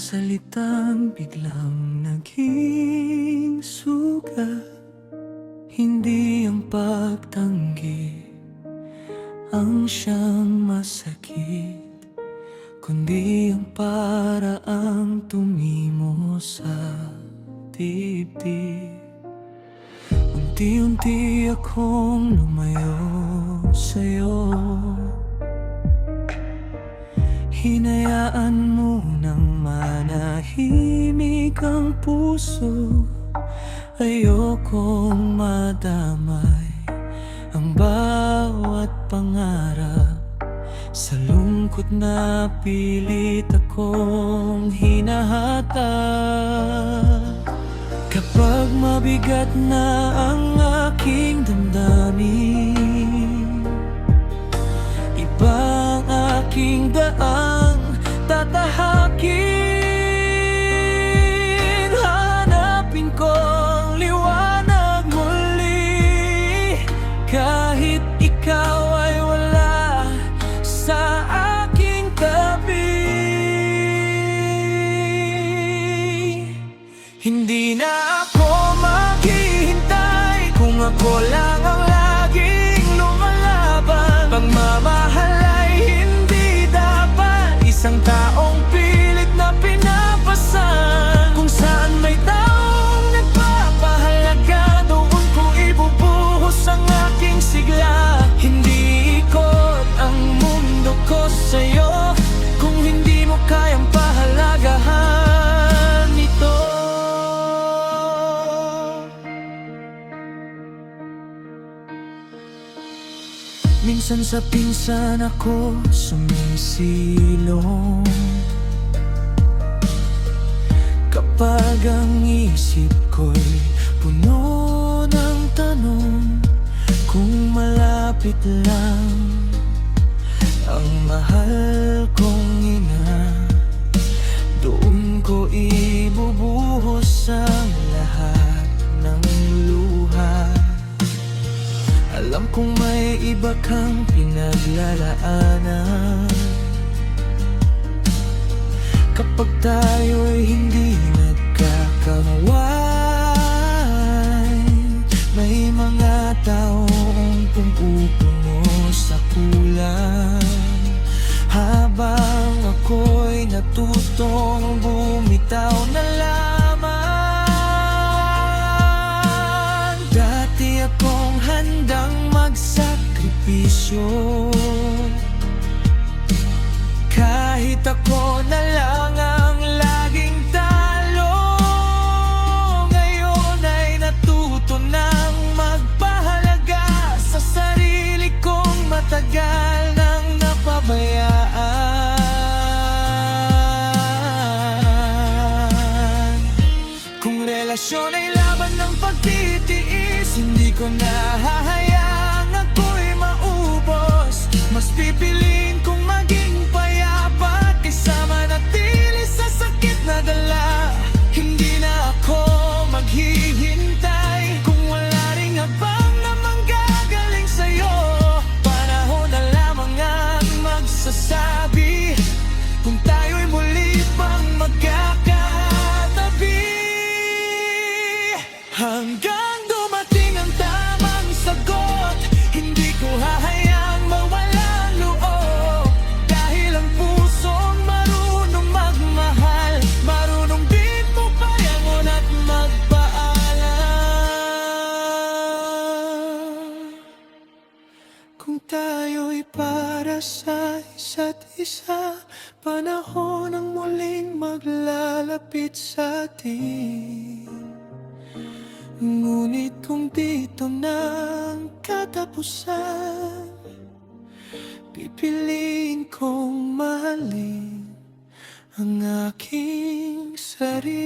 salitang biglang naging sugat. Hindi ang pagtanggi ang siyang masakit, kundi ang paraang tumimo sa dibdib. Unti-unti akong lumayo sa'yo, hinayaan mo nang manahimik ang puso. Ayokong madamay ang bawat pangarap, sa lungkot na pilit akong hinahatak. Kapag mabigat na ang aking damdamin, iba ang aking daang tatahakin. Hanapin ko ang liwanag muli, kahit ikaw ay wala sa aking tabi. Hindi na ako maghihintay kung ako lang ang laging lumalaban. Pagmamahal ay hindi dapat isang taong pilit na pinapasan. Kung saan may taong nagpapahalaga, doon ko ibubuhos ang aking sigla. Hindi ikot ang mundo ko sa'yo kung hindi mo kayang pahalagahan ito. Minsan sa pinsan ako sumisilong, kapag ang isip ko'y puno ng tanong kung malapit lang ang mahal kong ina. Doon ko ibubuhos ang lahat ng luha. Alam kong may iba kang pinaglalaanan. Kapag tayo'y hindi nagkakaway, may mga taong pumupuno sa kulang. Habang ako'y natutong bumitaw na lamang, dati akong handang magsakripisyo, kahit ako na lang ang laging talo. Ngayon ay natuto nang magpahalaga sa sarili kong matagal nang napabayaan. Kung relasyon ay laban ng pagtitiis, hindi ko nahahayaang ako'y maubos. Mas pipiliin kong maging payapa kaysa manatili sa sakit na dala. Hindi na ako maghihintay kung wala ring habang na manggagaling sa'yo. Panahon na lamang ang magsasabi kung tayo'y muli pang magkakatabi. Hanggang dumating ang tamang sagot, hindi ko hahayang mawala ang loob. Dahil ang pusong marunong magmahal, marunong din mo payangon at magpaalam. Kung tayo'y para sa isa't isa, panahon ang muling maglalapit sa atin. Ngunit kung dito na ang katapusan, pipiliin kong mahalin ang aking sarili.